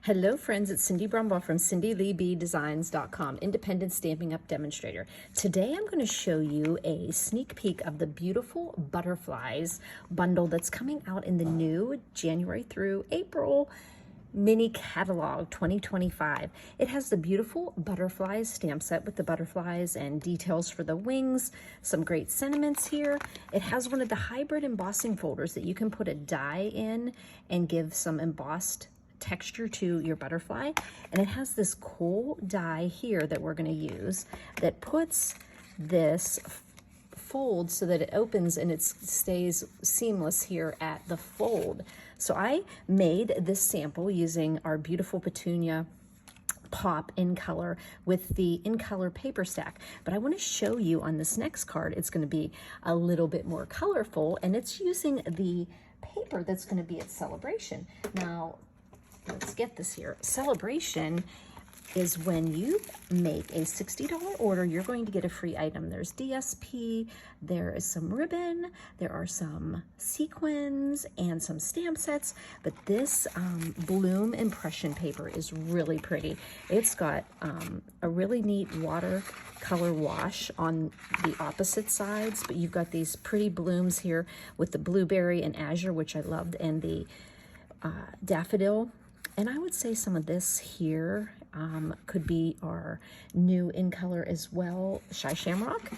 Hello friends, it's Cindy Brumbaugh from CindyLeeBDesigns.com, independent Stampin' Up! Demonstrator. Today I'm going to show you a sneak peek of the beautiful butterflies bundle that's coming out in the new January through April mini catalog 2025. It has the beautiful butterflies stamp set with the butterflies and details for the wings, some great sentiments here. It has one of the hybrid embossing folders that you can put a die in and give some embossed texture to your butterfly, and it has this cool die here that we're going to use that puts this fold so that it opens and it stays seamless here at the fold. So I made this sample using our beautiful petunia pop in color with the in color paper stack, but I want to show you on this next card it's going to be a little bit more colorful, and it's using the paper that's going to be at Celebration. Now let's get this here. Celebration is when you make a $60 order, you're going to get a free item. There's DSP, there is some ribbon, there are some sequins and some stamp sets, but this bloom impression paper is really pretty. It's got a really neat watercolor wash on the opposite sides, but you've got these pretty blooms here with the blueberry and azure, which I loved, and the daffodil. And I would say some of this here could be our new in color as well, Shy Shamrock.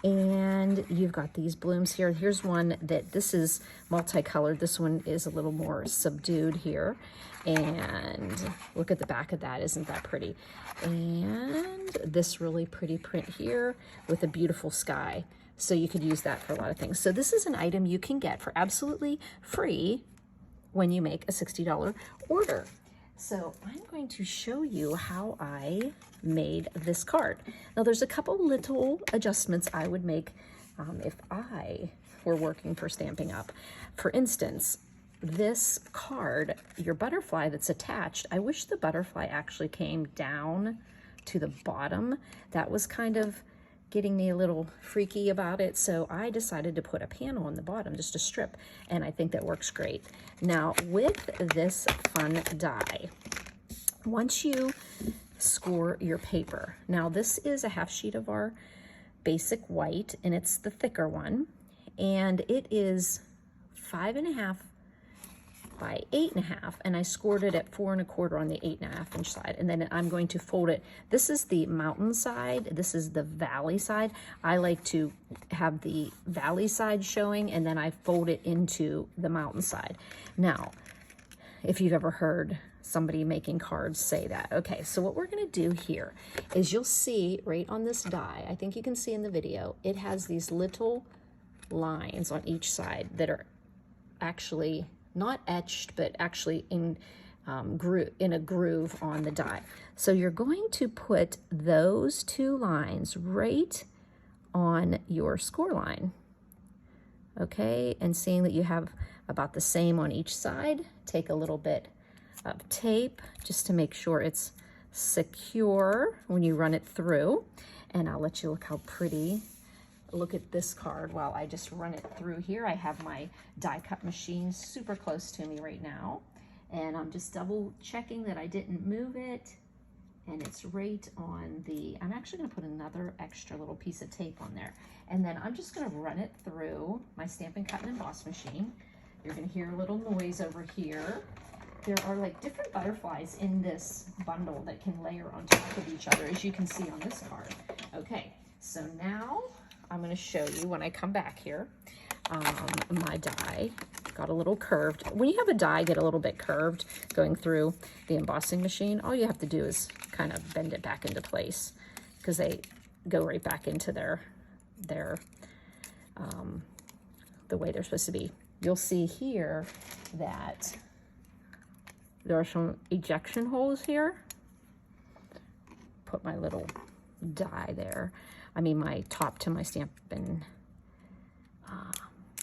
And you've got these blooms here. Here's one that this is multicolored. This one is a little more subdued here. And look at the back of that. Isn't that pretty? And this really pretty print here with a beautiful sky. So you could use that for a lot of things. So this is an item you can get for absolutely free when you make a $60 order. So I'm going to show you how I made this card. Now there's a couple little adjustments I would make if I were working for Stampin' Up. For instance, this card, your butterfly that's attached, I wish the butterfly actually came down to the bottom. That was kind of getting me a little freaky about it, so I decided to put a panel on the bottom, just a strip, and I think that works great. Now with this fun die, once you score your paper, now this is a half sheet of our basic white, and it's the thicker one, and it is 5.5 by 8.5, and I scored it at 4 1/4 on the 8.5 inch side, and then I'm going to fold it. This is the mountain side, this is the valley side. I like to have the valley side showing, and then I fold it into the mountain side. Now, if you've ever heard somebody making cards say that. Okay, so what we're gonna do here is you'll see right on this die, I think you can see in the video, it has these little lines on each side that are actually not etched, but actually in a groove on the die. So you're going to put those two lines right on your score line. Okay, and seeing that you have about the same on each side, take a little bit of tape just to make sure it's secure when you run it through. And I'll let you look how pretty. Look at this card while I just run it through here. I have my die cut machine super close to me right now, and I'm just double checking that I didn't move it, and it's right on the, I'm actually gonna put another extra little piece of tape on there, and then I'm just gonna run it through my Stampin' Cut and Emboss machine. You're gonna hear a little noise over here. There are like different butterflies in this bundle that can layer on top of each other, as you can see on this card. Okay, so now I'm going to show you when I come back here. My die got a little curved. When you have a die get a little bit curved going through the embossing machine, all you have to do is kind of bend it back into place, because they go right back into their the way they're supposed to be. You'll see here that there are some ejection holes here. Put my little die there. I mean my top to my Stampin',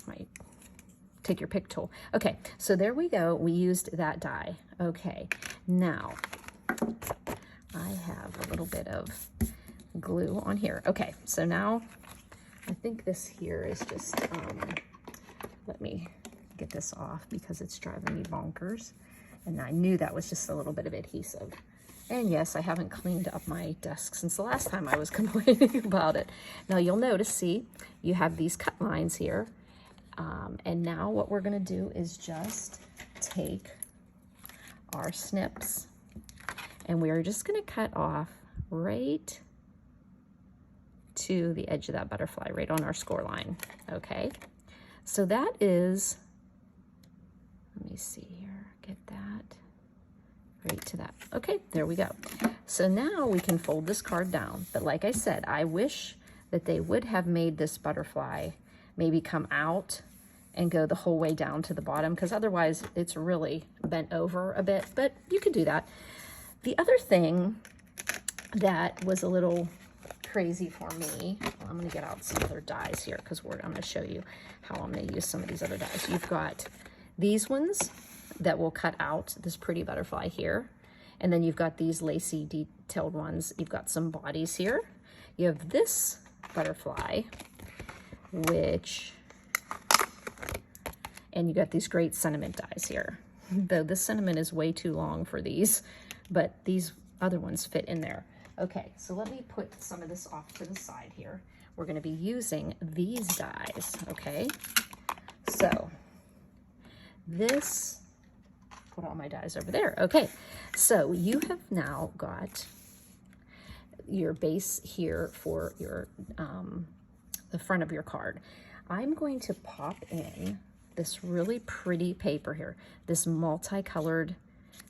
my take your pick tool. Okay, so there we go. We used that die. Okay, now I have a little bit of glue on here. Okay, so now I think this here is just, let me get this off because it's driving me bonkers. And I knew that was just a little bit of adhesive. And yes, I haven't cleaned up my desk since the last time I was complaining about it. Now you'll notice, see, you have these cut lines here. And now what we're gonna do is just take our snips and we're just gonna cut off right to the edge of that butterfly, right on our score line, okay? So that is, let me see here, get that right to that. Okay, there we go. So now we can fold this card down. But like I said, I wish that they would have made this butterfly maybe come out and go the whole way down to the bottom, because otherwise it's really bent over a bit, but you could do that. The other thing that was a little crazy for me, well, I'm gonna get out some other dies here because I'm gonna show you how I'm gonna use some of these other dies. You've got these ones that will cut out this pretty butterfly here, and then you've got these lacy detailed ones. You've got some bodies here. You have this butterfly, and you got these great sentiment dies here. Though this sentiment is way too long for these, but these other ones fit in there. Okay, so let me put some of this off to the side here. We're gonna be using these dies, okay? So this, put all my dies over there. Okay, so you have now got your base here for your the front of your card. I'm going to pop in this really pretty paper here, this multicolored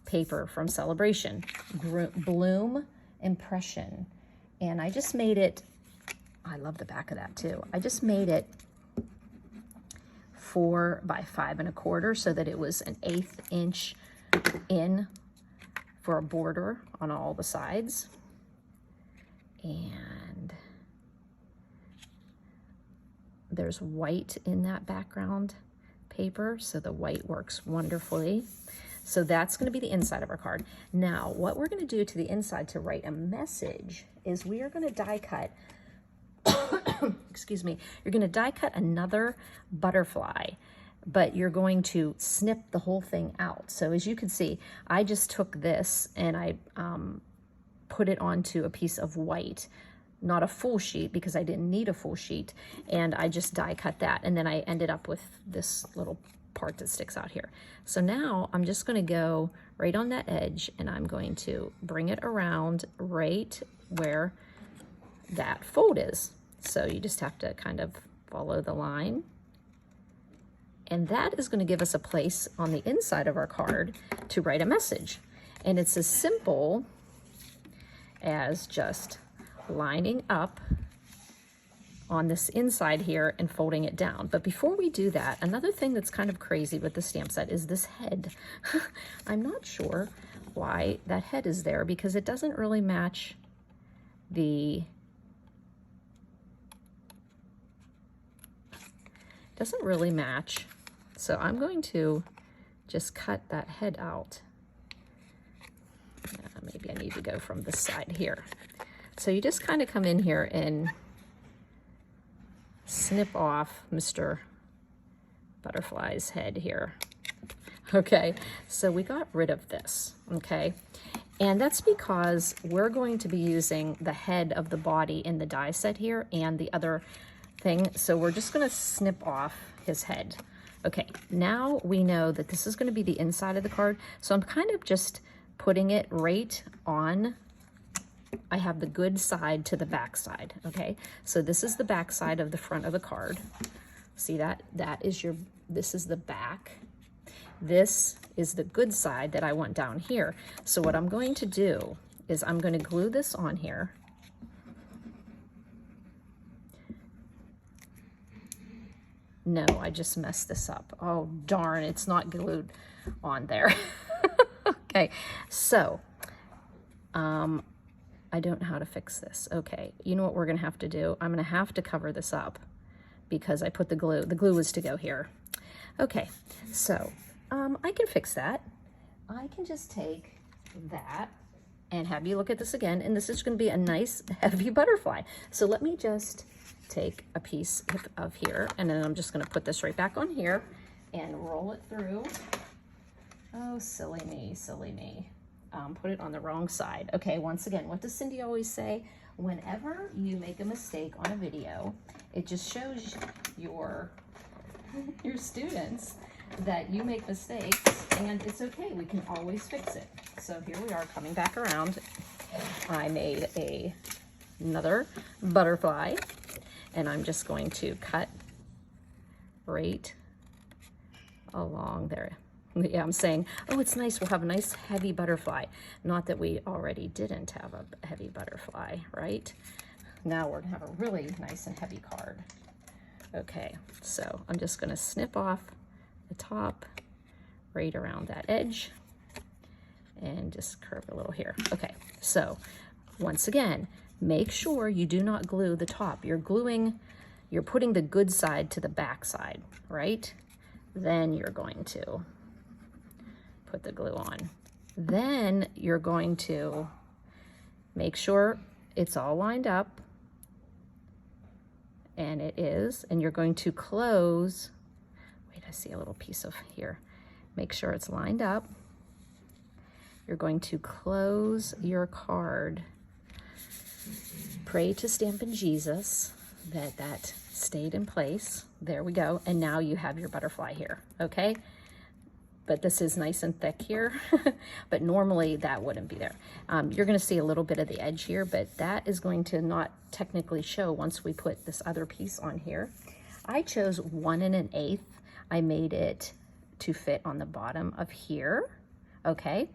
paper from Celebration, Bloom Impression. And I just made it, I love the back of that too. I just made it 4 by 5 1/4 so that it was an 1/8 inch in for a border on all the sides. And there's white in that background paper, so the white works wonderfully. So that's going to be the inside of our card. Now, what we're going to do to the inside to write a message is we are going to die cut, excuse me, you're going to die cut another butterfly, but you're going to snip the whole thing out. So as you can see, I just took this and I put it onto a piece of white, not a full sheet because I didn't need a full sheet, and I just die cut that, and then I ended up with this little part that sticks out here. So now I'm just going to go right on that edge and I'm going to bring it around right where that fold is. So you just have to kind of follow the line, and that is going to give us a place on the inside of our card to write a message. And it's as simple as just lining up on this inside here and folding it down. But before we do that, another thing that's kind of crazy with the stamp set is this head. I'm not sure why that head is there because it doesn't really match the, So I'm going to just cut that head out. Maybe I need to go from this side here. So you just kind of come in here and snip off Mr. Butterfly's head here. Okay, so we got rid of this, okay? And that's because we're going to be using the head of the body in the die set here and the other thing. So we're just gonna snip off his head. Okay, now we know that this is gonna be the inside of the card. So I'm kind of just putting it right on, I have the good side to the back side, okay? So this is the back side of the front of the card. See that? This is the back. This is the good side that I want down here. So what I'm going to do is I'm going to glue this on here. No, I just messed this up. Oh, darn, it's not glued on there. Okay, so I don't know how to fix this. Okay, you know what we're gonna have to do? I'm gonna have to cover this up because I put the glue. The glue was to go here. Okay, so I can fix that. I can just take that and have you look at this again, and this is gonna be a nice heavy butterfly. So let me just take a piece of here, and then I'm just gonna put this right back on here and roll it through Oh, silly me, silly me. Put it on the wrong side. Okay, once again, what does Cindy always say? Whenever you make a mistake on a video, it just shows your students that you make mistakes and it's okay. We can always fix it. So here we are coming back around. I made another butterfly and I'm just going to cut right along there. Yeah, I'm saying, oh, it's nice. We'll have a nice heavy butterfly. Not that we already didn't have a heavy butterfly, right? Now we're gonna have a really nice and heavy card. Okay, so I'm just gonna snip off the top right around that edge and just curve a little here. Okay, so once again, make sure you do not glue the top. You're putting the good side to the back side, right? Then you're going to put the glue on. Then you're going to make sure it's all lined up, and it is, and you're going to close, wait, I see a little piece of here. Make sure it's lined up. You're going to close your card. Pray to Stampin' Jesus that stayed in place. There we go. And now you have your butterfly here, okay? But this is nice and thick here, but normally that wouldn't be there. You're gonna see a little bit of the edge here, but that is going to not technically show once we put this other piece on here. I chose 1 1/8. I made it to fit on the bottom of here, okay?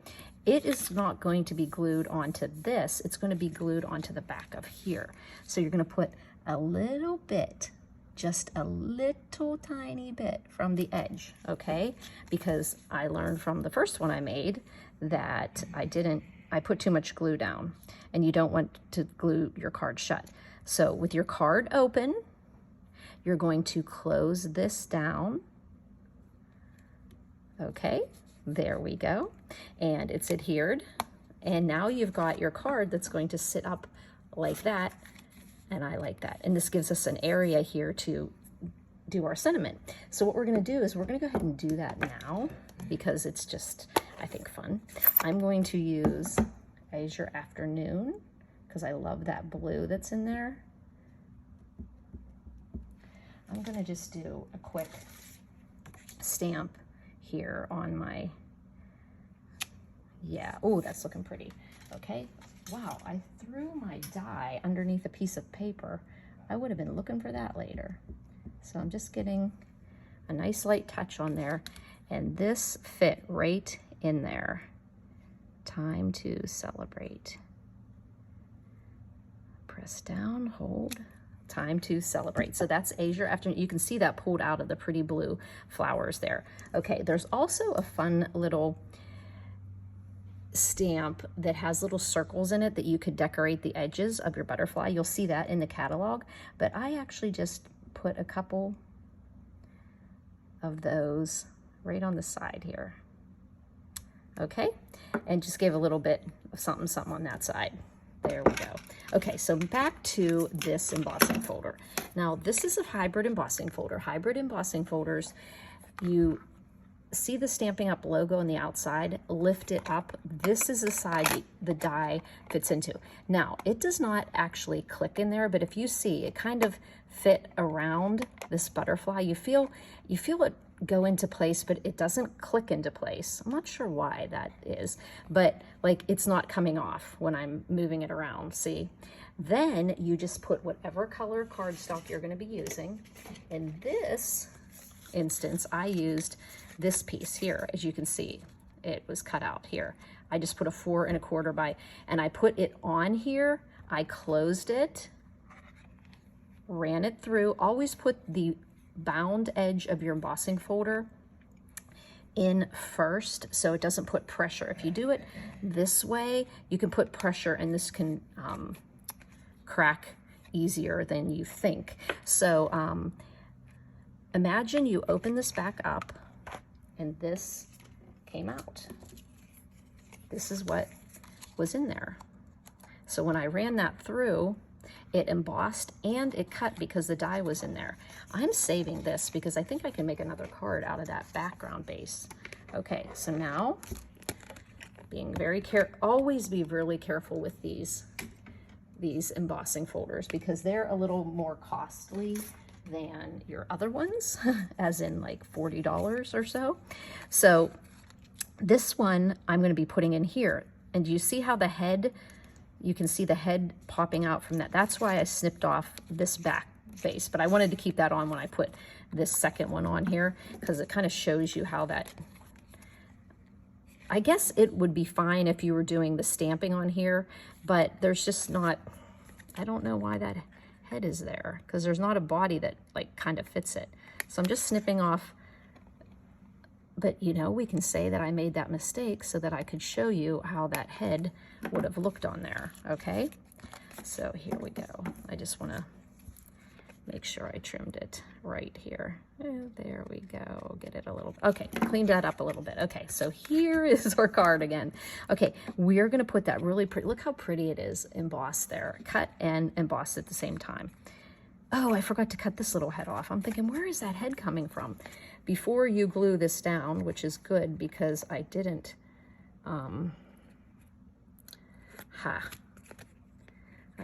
It is not going to be glued onto this, it's gonna be glued onto the back of here. So you're gonna put a little bit, just a little tiny bit from the edge, okay? Because I learned from the first one I made that I put too much glue down and you don't want to glue your card shut. So with your card open, you're going to close this down, okay? There we go. And it's adhered. And now you've got your card that's going to sit up like that. And I like that. And this gives us an area here to do our sentiment. So what we're gonna do is we're gonna go ahead and do that now because it's just, I think, fun. I'm going to use Azure Afternoon because I love that blue that's in there. I'm gonna just do a quick stamp here on my, yeah, oh, that's looking pretty. Okay, wow, I threw my die underneath a piece of paper. I would have been looking for that later. So I'm just getting a nice light touch on there, and this fit right in there. Time to celebrate. Press down, hold. Time to celebrate. So that's Azure Afternoon. You can see that pulled out of the pretty blue flowers there. Okay, there's also a fun little stamp that has little circles in it that you could decorate the edges of your butterfly. You'll see that in the catalog, but I actually just put a couple of those right on the side here. Okay, and just gave a little bit of something on that side. There we go. Okay, so back to this embossing folder. Now this is a hybrid embossing folder. Hybrid embossing folders, you see the Stampin' Up logo on the outside, lift it up. This is the side the die fits into. Now, it does not actually click in there, but if you see, it kind of fit around this butterfly. You feel it go into place, but it doesn't click into place. I'm not sure why that is, but like it's not coming off when I'm moving it around, see? Then you just put whatever color cardstock you're gonna be using. In this instance, I used this piece here. As you can see, it was cut out here. I just put a 4 1/4 by, and I put it on here. I closed it, ran it through. Always put the bound edge of your embossing folder in first so it doesn't put pressure. If you do it this way, you can put pressure and this can crack easier than you think. So imagine you open this back up and this came out. This is what was in there. So when I ran that through, it embossed and it cut because the die was in there. I'm saving this because I think I can make another card out of that background base. Okay, so now being very always be really careful with these embossing folders because they're a little more costly than your other ones, as in like $40 or so. So this one I'm going to be putting in here. And do you see how the head, you can see the head popping out from that. That's why I snipped off this back face, but I wanted to keep that on when I put this second one on here because it kind of shows you how that, I guess it would be fine if you were doing the stamping on here, but there's just not, I don't know why that head is there because there's not a body that like kind of fits it. So I'm just snipping off, but you know, we can say that I made that mistake so that I could show you how that head would have looked on there, okay? So here we go. I just want to make sure I trimmed it right here. Oh, there we go. Get it a little, okay, cleaned that up a little bit. Okay, so here is our card again. Okay, we're gonna put that really pretty, look how pretty it is embossed there. Cut and embossed at the same time. Oh, I forgot to cut this little head off. I'm thinking, where is that head coming from? Before you glue this down, which is good because I didn't, I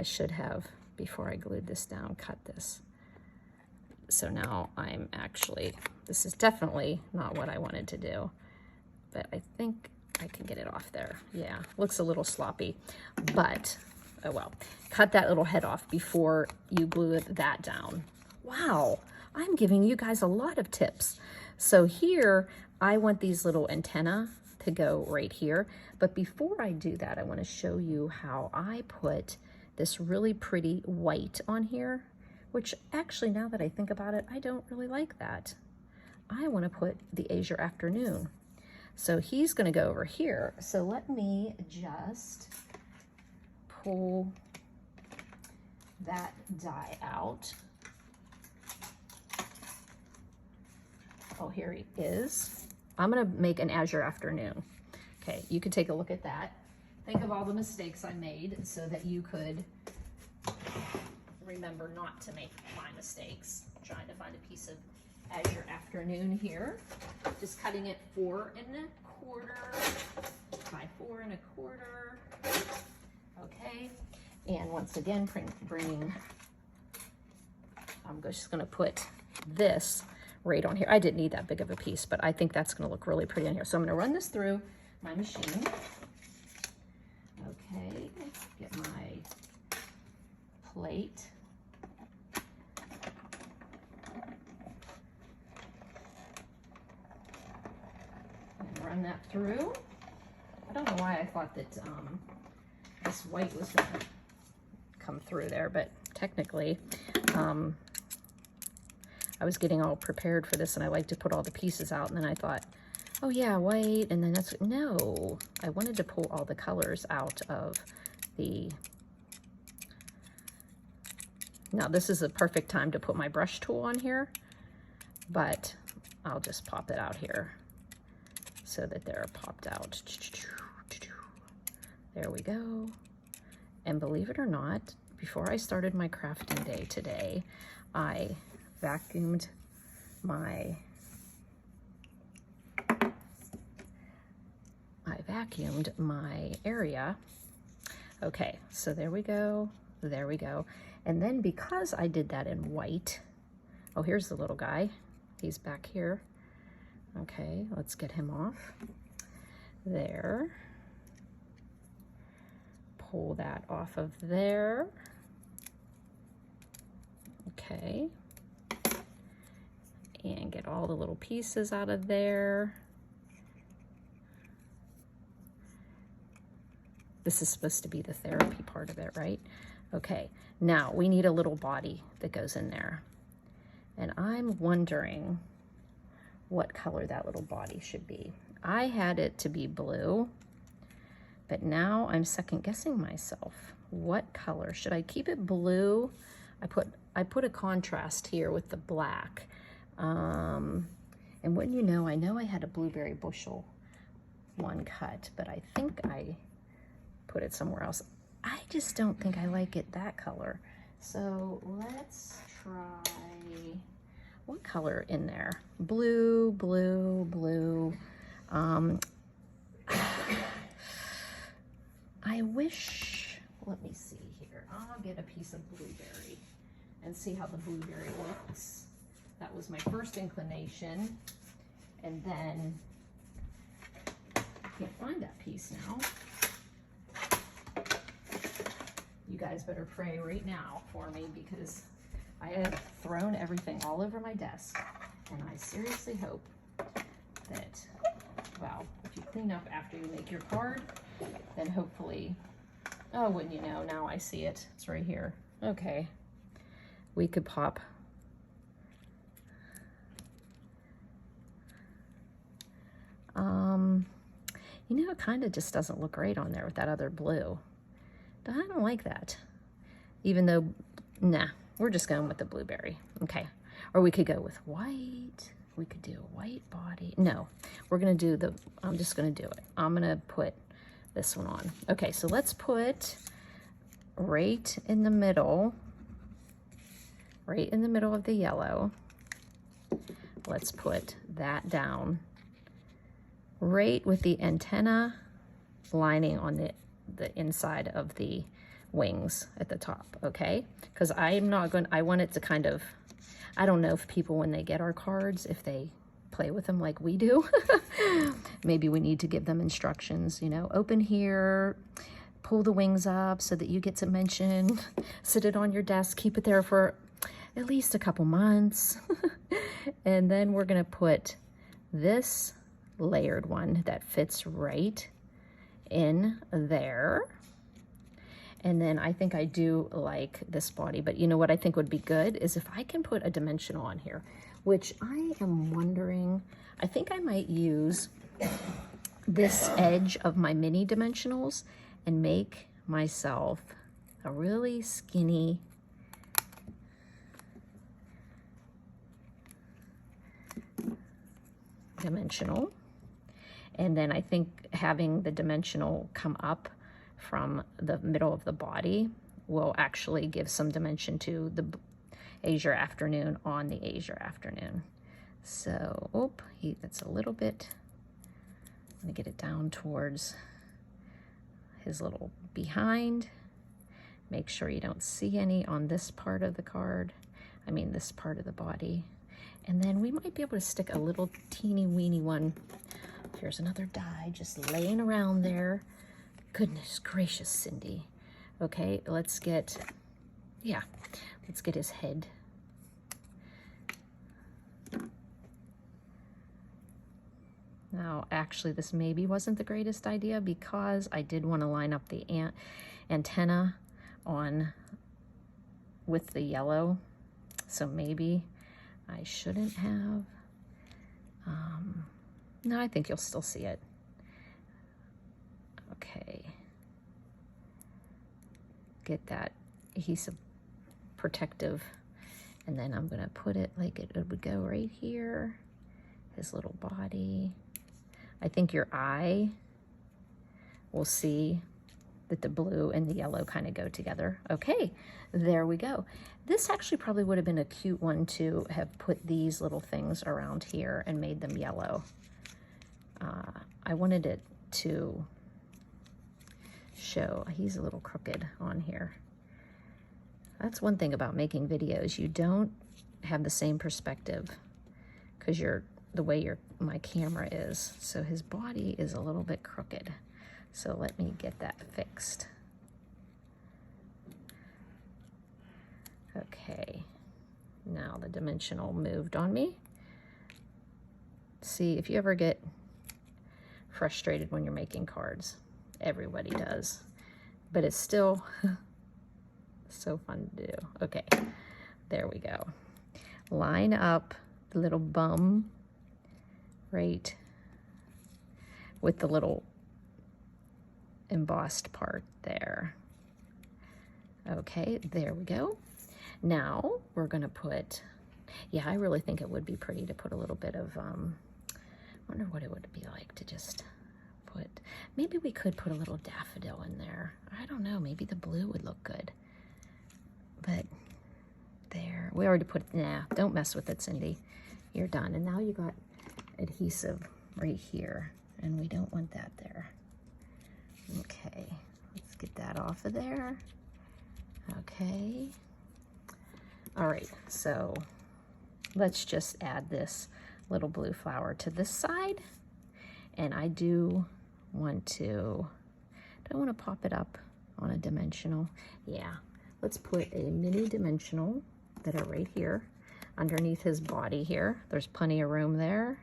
should have, before I glued this down, cut this. So now I'm actually, this is definitely not what I wanted to do, but I think I can get it off there. Yeah, looks a little sloppy, but oh well. Cut that little head off before you glue that down. Wow, I'm giving you guys a lot of tips. So here, I want these little antennae to go right here, but before I do that, I want to show you how I put this really pretty white on here, which actually, now that I think about it, I don't really like that. I want to put the Azure Afternoon. So he's going to go over here. So let me just pull that die out. Oh, here he is. I'm going to make an Azure Afternoon. Okay, you could take a look at that. Think of all the mistakes I made so that you could remember not to make my mistakes. I'm trying to find a piece of Azure Afternoon here. Just cutting it 4 1/4 by 4 1/4. Okay, and once again, bringing, I'm just going to put this right on here. I didn't need that big of a piece, but I think that's going to look really pretty on here. So I'm going to run this through my machine. Okay, get my plate. And run that through. I don't know why I thought that this white was going to come through there, but technically I was getting all prepared for this and I like to put all the pieces out, and then I thought, oh yeah, white, and then that's, no, I wanted to pull all the colors out of the, now this is a perfect time to put my brush tool on here, but I'll just pop it out here so that they're popped out. There we go. And believe it or not, before I started my crafting day today, I vacuumed my area. Okay, so there we go, there we go. And then because I did that in white, oh, here's the little guy. He's back here. Okay, let's get him off. There. Pull that off of there. Okay. And get all the little pieces out of there. This is supposed to be the therapy part of it, right? Okay, now we need a little body that goes in there. And I'm wondering what color that little body should be. I had it to be blue, but now I'm second guessing myself. What color? Should I keep it blue? I put a contrast here with the black. And wouldn't you know, I had a blueberry bushel one cut, but I think I put it somewhere else. I just don't think I like it that color. So let's try, what color in there? Blue, blue, blue. I wish, let me see here. I'll get a piece of blueberry and see how the blueberry looks. That was my first inclination. And then, I can't find that piece now. You guys better pray right now for me because I have thrown everything all over my desk. And I seriously hope that, well, if you clean up after you make your card, then hopefully, oh, wouldn't you know, now I see it. It's right here. Okay. We could pop. You know, it kind of just doesn't look great on there with that other blue. I don't like that. Even though, nah, we're just going with the blueberry. Okay. Or we could go with white. We could do a white body. No, we're going to do the, I'm just going to do it. I'm going to put this one on. Okay, so let's put right in the middle of the yellow. Let's put that down right with the antenna lining on the inside of the wings at the top, okay? Because I want it to kind of, I don't know if people, when they get our cards, if they play with them like we do. Maybe we need to give them instructions, you know, open here, pull the wings up so that you get to mention, sit it on your desk, keep it there for at least a couple months. And then we're gonna put this layered one that fits right in there. And then I think I do like this body, but you know what I think would be good is if I can put a dimensional on here, which I am wondering, I think I might use this edge of my mini dimensionals and make myself a really skinny dimensional. And then I think having the dimensional come up from the middle of the body will actually give some dimension to the Asia afternoon on the Asia afternoon. So, that's a little bit, I'm gonna get it down towards his little behind. Make sure you don't see any on this part of the card. I mean, this part of the body. And then we might be able to stick a little teeny weeny one. Here's another die just laying around there. Goodness gracious, Cindy. Okay, let's get his head. Now, actually, this maybe wasn't the greatest idea because I did want to line up the antenna on with the yellow. So maybe I shouldn't have. No, I think you'll still see it. Okay. Get that adhesive protective, and then I'm gonna put it like it would go right here, his little body. I think your eye will see that the blue and the yellow kind of go together. Okay, there we go. This actually probably would have been a cute one to have put these little things around here and made them yellow. I wanted it to show, he's a little crooked on here. That's one thing about making videos. You don't have the same perspective because the way my camera is. So his body is a little bit crooked. So let me get that fixed. Okay, now the dimensional moved on me. See, if you ever get frustrated when you're making cards, everybody does, but it's still so fun to do. Okay, there we go. Line up the little bum right with the little embossed part there. Okay, there we go. Now we're gonna put, yeah, I really think it would be pretty to put a little bit of, I wonder what it would be like to just put, maybe we could put a little daffodil in there. I don't know, maybe the blue would look good. But there, we already put, nah, don't mess with it, Cindy. You're done. And now you got adhesive right here. and we don't want that there. Okay, let's get that off of there. Okay. All right, so let's just add this little blue flower to this side. And I do want to pop it up on a dimensional. Yeah, let's put a mini dimensional that are right here underneath his body here. There's plenty of room there.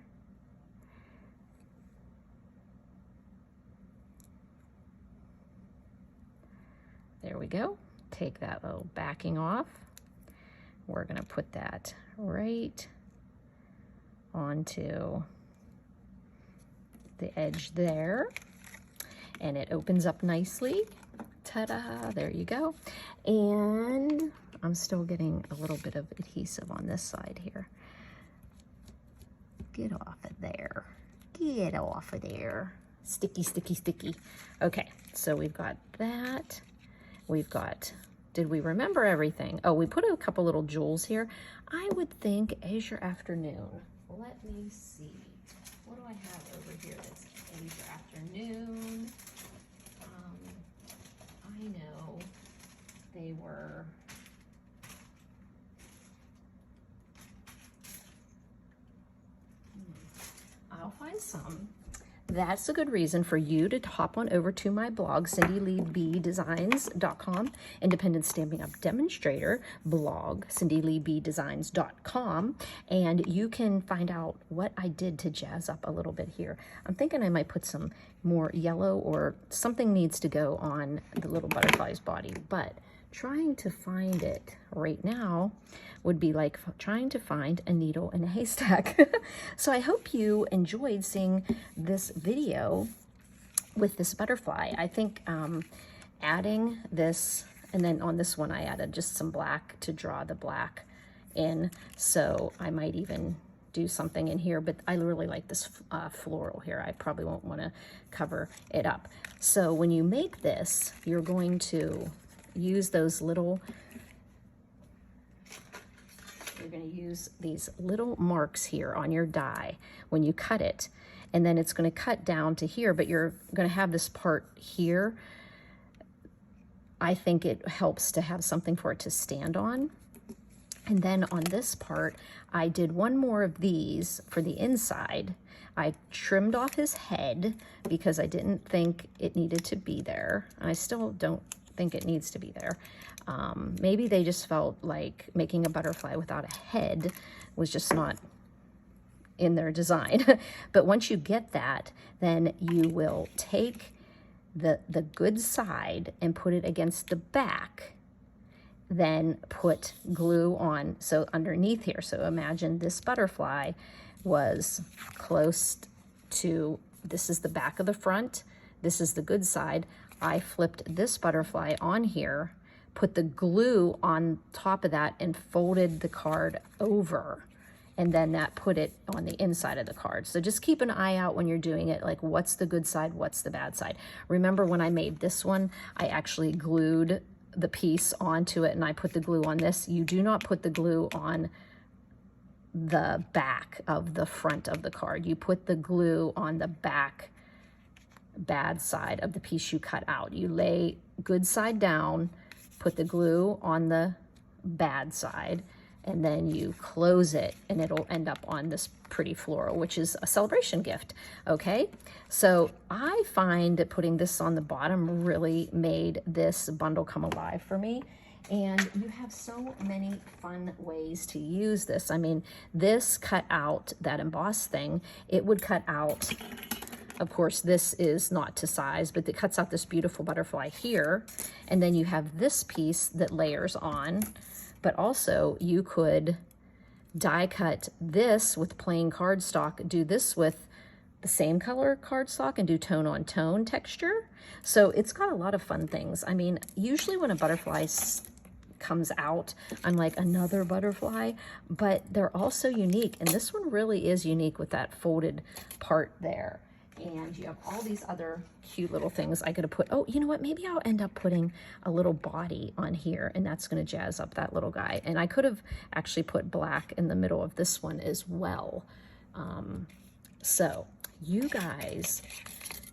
There we go. Take that little backing off. We're gonna put that right onto the edge there, and it opens up nicely. Ta-da, there you go. And I'm still getting a little bit of adhesive on this side here. Get off of there. Get off of there. Sticky, sticky, sticky. Okay, so we've got that. We've got, did we remember everything? Oh, we put a couple little jewels here. I would think Azure Afternoon. Let me see. What do I have over here that's Azure Afternoon? I know they were, I'll find some. That's a good reason for you to hop on over to my blog, cindyleeBdesigns.com, Independent Stamping Up Demonstrator blog, cindyleeBdesigns.com, and you can find out what I did to jazz up a little bit here. I'm thinking I might put some more yellow, or something needs to go on the little butterfly's body, but trying to find it right now would be like trying to find a needle in a haystack. So I hope you enjoyed seeing this video with this butterfly. I think adding this, and then on this one I added just some black to draw the black in, so I might even do something in here, but I really like this floral here. I probably won't want to cover it up. So when you make this, you're going to use those little, you're going to use these little marks here on your die when you cut it, and then it's going to cut down to here, but you're going to have this part here. I think it helps to have something for it to stand on. And then on this part, I did one more of these for the inside. I trimmed off his head because I didn't think it needed to be there. I still don't think it needs to be there. Maybe they just felt like making a butterfly without a head was just not in their design. But once you get that, then you will take the good side and put it against the back, then put glue on, so underneath here. So imagine this butterfly was close to, this is the back of the front, this is the good side. I flipped this butterfly on here, put the glue on top of that, and folded the card over, and then that put it on the inside of the card. So just keep an eye out when you're doing it, like what's the good side, what's the bad side. Remember when I made this one, I actually glued the piece onto it and I put the glue on this. You do not put the glue on the back of the front of the card. You put the glue on the back bad side of the piece you cut out. You lay good side down, put the glue on the bad side, and then you close it and it'll end up on this pretty floral, which is a celebration gift. Okay, so I find that putting this on the bottom really made this bundle come alive for me. And you have so many fun ways to use this. I mean, this cut out that emboss thing, it would cut out, of course, this is not to size, but it cuts out this beautiful butterfly here. And then you have this piece that layers on, but also you could die cut this with plain cardstock, do this with the same color cardstock and do tone on tone texture. So it's got a lot of fun things. I mean, usually when a butterfly comes out, I'm like, another butterfly, but they're all so unique. And this one really is unique with that folded part there. And you have all these other cute little things I could have put. Oh, you know what? Maybe I'll end up putting a little body on here, and that's going to jazz up that little guy. And I could have actually put black in the middle of this one as well. So you guys.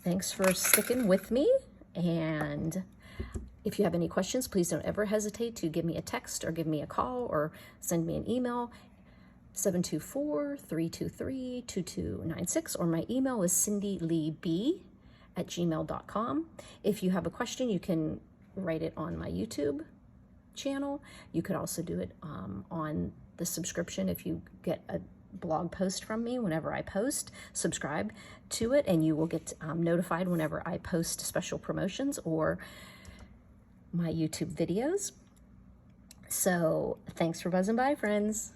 Thanks for sticking with me. And if you have any questions, please don't ever hesitate to give me a text or give me a call or send me an email, 724-323-2296, or my email is cindyleeb@gmail.com. If you have a question, you can write it on my YouTube channel. You could also do it on the subscription. If you get a blog post from me whenever I post, subscribe to it and you will get notified whenever I post special promotions or my YouTube videos. So thanks for buzzing by, friends.